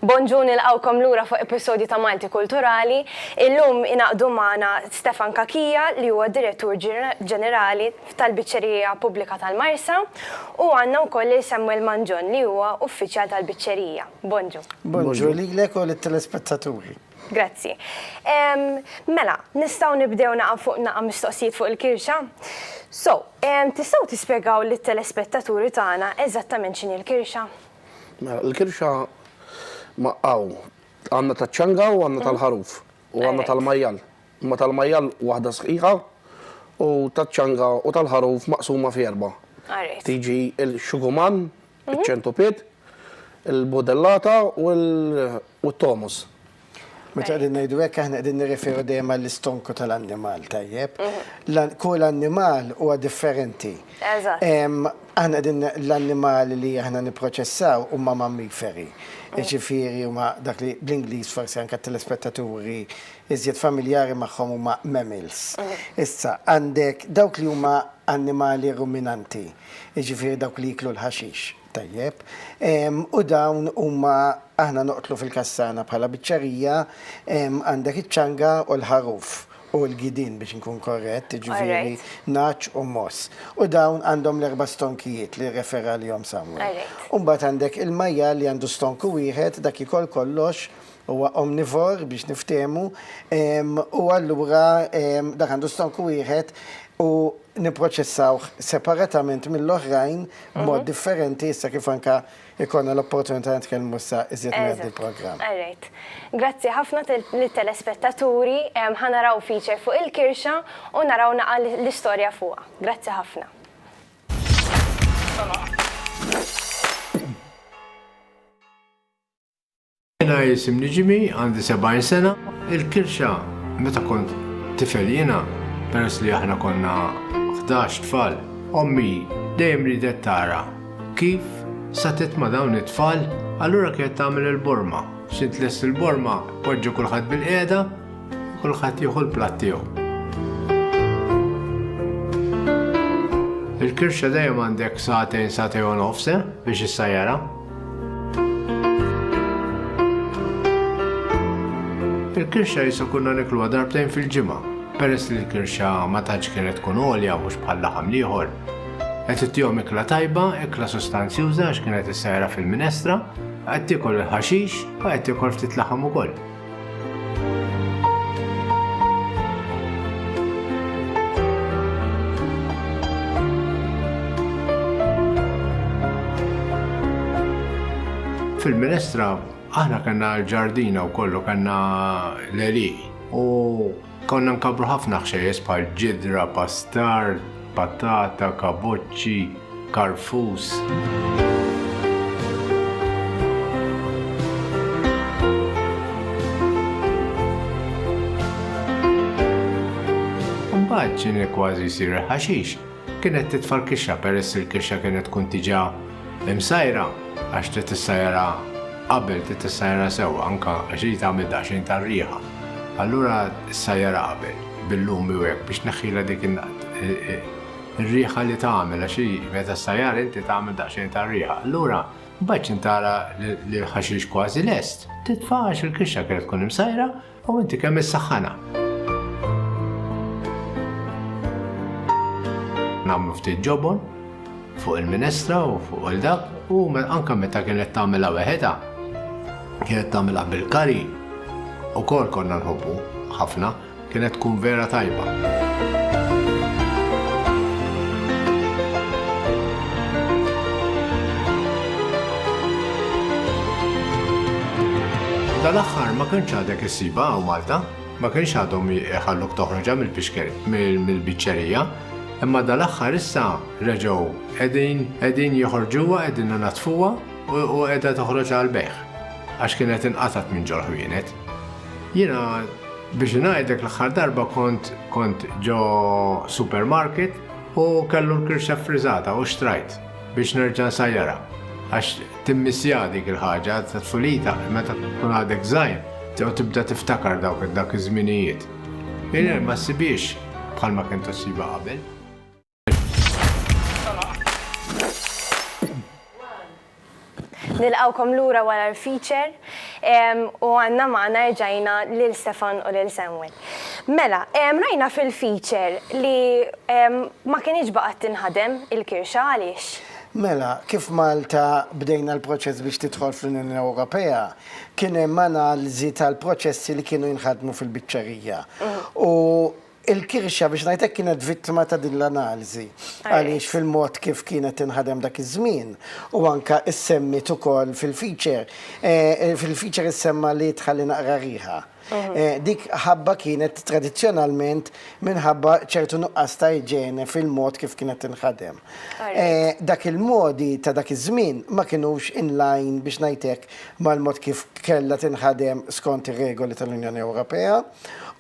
Bonġu nilqawkom lura fuq episodju ta' Malti Kulturali. Illum inaqdu magħna Stefan Kakija li huwa direttur ġenerali tal-Biċċerija Pubblika tal-Marsa u għandna wkoll Samuel Manġon li huwa uffiċjal tal-Biċċerija. Bonġu. Bonġu lilek u lit-telespettaturi. Grazzi. Mela, nistgħu nibdew naqa' mistoqsijiet fuq il-kirxa. Tistgħu tispjegaw lit-telespettaturi tagħna eżattament x'inhi l-kirxa? Il-kirxa għandna taċ-ċanga u għandna tal-ħaruf u għandna tal-majjal. Imma tal-majjal waħda sħiħa u taċ-ċanga u tal-ħaruf maqsuma fi erba'. Tiġi il-xuguman, iċ-ċentupit, il-budellata u l-tomus. Meta qegħdin ngħidu hekk aħna qegħdin nirreferu dejjem għall-istonku tal-annimal tajjeb. Kull annimal huwa differenti. Aħna qegħdin l-annimali li aħna nipproċessaw huma mammiferi. Jiġifieri huma dak li bl-Ingliż forsi anke t-telespettaturi iżjed familjari magħhom huma mammals. Issa għandek dawk li huma annimali ruminanti, jiġifieri dawk li jiklu l-ħaxix. Tajjeb, u dawn huma aħna noqtlu fil-kassana bħala biċċerija għandek iċ-ċanga u l-ħaruf u l-gidin biex nkun korrett, ġifieri naċ u moss. U dawn għandhom l-erba' stonkijiet li refera lihom Samuel. U mbagħad għandek il-majja li għandu stonku wieħed dak ikoll kollox huwa omnivor biex niftehmu u allura dak għandu stonku wieħed u niproċessaw separatament mill-oħrajn mod differenti issa kif anka ikonna l-opportunità nitkellmu sa iżjed minn il-programm. Grazzi ħafna lit-telespettaturi ħanaraw feature fuq il-kirxa u naraw naqa' l-istorja fuqha. Grazzi ħafna. Jiena jisimni Ġimi, għandi 70 sena. Il-kirxa meta kont tifel jiena peress li aħna konna 11 tfal, ommi dejjem ridet tara kif satet ma' dawn it-tfal, allura kienet tagħmel il-borma. X'int lest il-borma, poġġu kulħadd bil-qiegħda, kulħadd jieħu l-platt tiegħu. Il-kirxa dejjem għandek sa'tejn u nofs biex issajjara. Il-kirxa jisa kunna nikluha darbtejn fil-ġimgħa. Peress li l-kirxa ma tantx kienet tkun għolja mhux bħal laħam ieħor. Qed ittihom ikla tajba, ikla sostanzjuża għax kienet issejra fil-minestra, qed tiekol il-ħaxix u qed tiekol ftit laħam ukoll. Fil-minestra aħna kellna l-ġardina u kollu kellna l-eliq u konna nkabru ħafna ħxejjes bħal ġidra, pastar, patata, kaboċċi, karfus. Mbagħad ċini kważi jsir ħaxix. Kienet titfa' l-kirxa peress il-kirxa kienet tkun diġà imsajra għax tissajra qabel tissajra sewwa anke għax tagħmel daqsxejn tar-riħa. Allura s-sajjara qabel bil-lumi u hekk biex neħħilha dik ir-riħa li tagħmel għax meta s-sajjar inti tagħmel daqsxejn tar-riħa. Allura mbagħad intara li l-ħaxix kważi lest, titfa' għax il-kirxa kienet tkun imsajra u inti kemm issaħħana. Nagħmlu ftit ġobon fuq il-minestra u fuq il-dak u anke meta kienet tagħmilha weħedha kienet tagħmilha bil-kari. Ukoll konna nħobbu ħafna, kienet tkun vera tajba. Dal-aħħar ma kienx għadek issiba u Malta, ma kienx għadhom jħalluk toħroġha mill-biċċerija, imma dal-aħħar issa reġgħu qegħdin joħorġuha, qegħdin natfuha u qiegħda toħroġ għall-bejħ għax kienet inqatat minn ġorħwienet. Jiena biex ngħidlek l-aħħar darba kont ġo supermarket u kellu l-kirxa friżata u xtrajt biex nerġa' nsajjara. Għax timmissja dik il-ħaġa tfulita meta tkun għadek żgħir tibda tiftakar dak iż-żminijiet. Jiena ma ssibix bħalma kien tossiba qabel. Nilqawkom lura wara l-feature u għanna maħna rġajna lil Stefan u lil Samuel. Mela, rajna fil-feature li ma kienx baqgħet tinħadem il-kirxa għaliex? Mela, kif Malta bdejna l-proċess biex tidħol fl-Unjoni Ewropea, kien hemm analiżi tal-proċessi li kienu jinħadmu fil-biċċerija. U il-kirxa biex ngħidlek kienet vittma ta' din l-analiżi. Għaliex fil-mod kif kienet tinħadem dak iż-żmien u anke issemmit ukoll fil-feature. Fil-feature issemma li tħalli naqra riħa. Dik ħabba kienet tradizzjonalment minħabba ċertu nuqqas ta' iġene fil-mod kif kienet tinħadem. Dak il-modi ta' dak iż-żmien ma kienux in-line biex ngħidlek mal-mod kif kellha tinħadem skont ir-regoli tal-Unjoni Ewropea.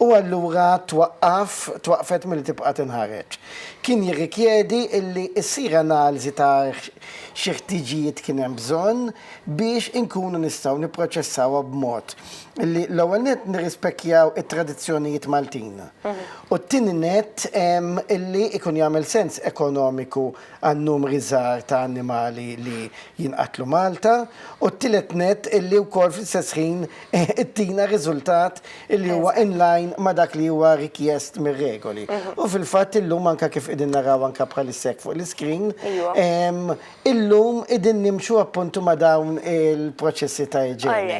U allura twaqqfet mill tibqa' tinħareġ. Kien jirrikjedi illi issir analiżi ta' xi ħtiġijiet kien hemm bżonn biex inkunu nistgħu nipproċessawha b'mod illi l-ewwel nett nirrispekkjaw it-tradizzjonijiet Maltin. U t-tieni nett illi ikun jagħmel sens ekonomiku għan-numri żgħar ta' annimali li jinqatlu Malta u t-tielet nett illi wkoll fl-istess ħin ittina riżultat illi huwa inline ma dak li huwa rikjest mir-regoli. U fil-fatt illum anke kif qegħdin naraw anke bħalissek fuq l-iskrin, illum qegħdin nimxu appuntu ma dawn il-proċessi ta' iġene.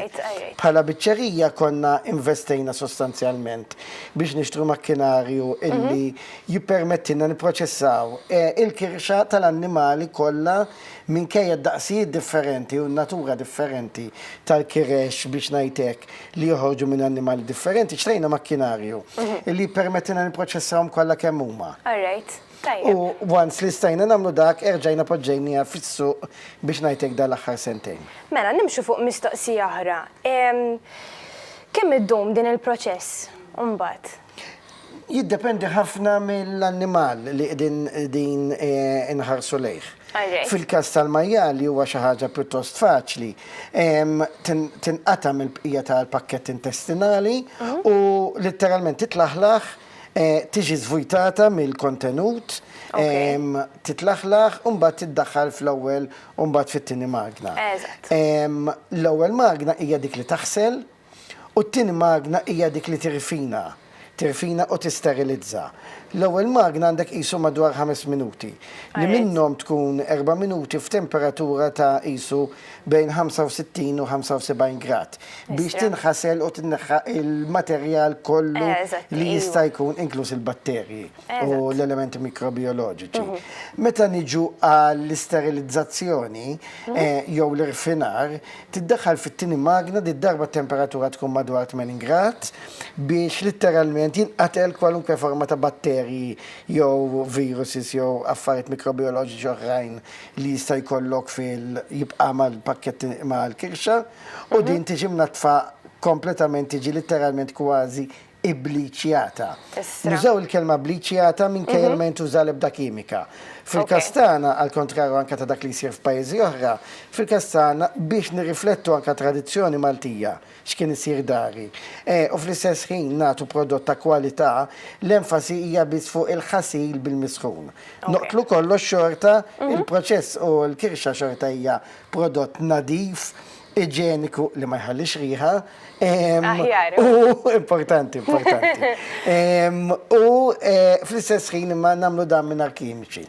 Bħala biċċerija konna investejna sostanzjalment biex nixtru makkinarju illi jippermettilna nipproċessaw il-kirxa tal-annimali kollha minkejja daqsijiet differenti u natura differenti tal-kirex biex ngħidlek li joħorġu minn annimali differenti, xtrejna makkinarju illi jippermettilna nipproċessawhom kollha kemm huma. U once li stajna nagħmlu dak erġajna poġġejnija fis-suq biex ngħidlek dal-aħħar sentejn. Mela nimxu fuq mistoqsija oħra. Kemm iddum din il-proċess imbagħad? Jiddependi ħafna mill-annimal li qegħdin inħarsu lejh. Fil-każ tal-majjali huwa xi ħaġa pjuttost faċli. Tinqata' mill-bqija tal-pakkett intestinali u litteralment titlaħlaħ tiġi żvujtata mill-kontenut, titlaħlaħ u mbagħad tiddaħħal fl-ewwel u mbagħad fit-tieni magna. L-ewwel magna hija dik li taħsel u t-tieni magna hija dik li tirfina u tisterilizza. L-ewwel magna għandek qisu madwar 5 minuti. Li minnhom tkun 4 minuti f'temperatura ta' qisu bejn 65 u 75 grad biex tinħasel u tinneħħa il-materjal kollu li jista' jkun inkluż il-batterji u l-elementi mikrobioloġiċi. Meta niġu għall-isterilizzazzjoni jew l-irfinar, tiddaħħal fit-tieni magna di darba temperatura tkun madwar 80 grad biex litteralment jinqatel kwalunkwe forma ta' batterji jew viruses jew affarijiet mikrobioloġiċi oħrajn li jista' jkollok jibqa' mal-pakket mal-kirxa u din tiġi mnatfa kompletament tiġi litteralment kważi ibbliċjata. Nużaw il-kelma bliċjata minkejja ma jintuża l-ebda kimika. Fil-każ tagħna, għal kontrarju anke ta' dak li jsir f'pajjiżi oħra, fil-każ tagħna biex nirriflettu anke tradizzjoni Maltija x'kien isir dari. U fl-istess ħin nagħtu prodott ta' kwalità, l-enfasi hija biss fuq il-ħasil bil-misħun. Noqtlu kollox xorta, il-proċess u l-kirxa xorta hija prodott nadif, iġeniku li ma jħallix riħa. Importanti. U fl-istess ħin imma nagħmlu dan mingħajr kimiċi.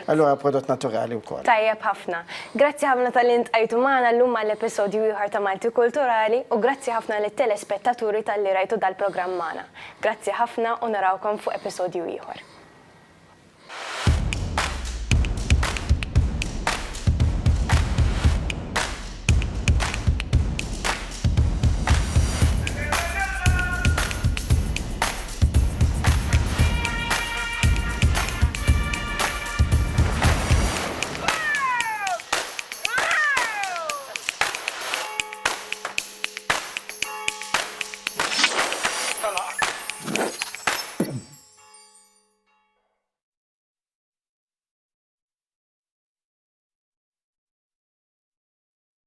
Allura prodott naturali wkoll. Tajjeb ħafna. Grazzi ħafna tal-li ntqajtu magħna llum mal-episodju ieħor ta' Malti Kulturali u grazzi ħafna lit-telespettaturi tal-li rajtu dal-programm magħna. Grazzi ħafna u narawkom fuq episodju ieħor.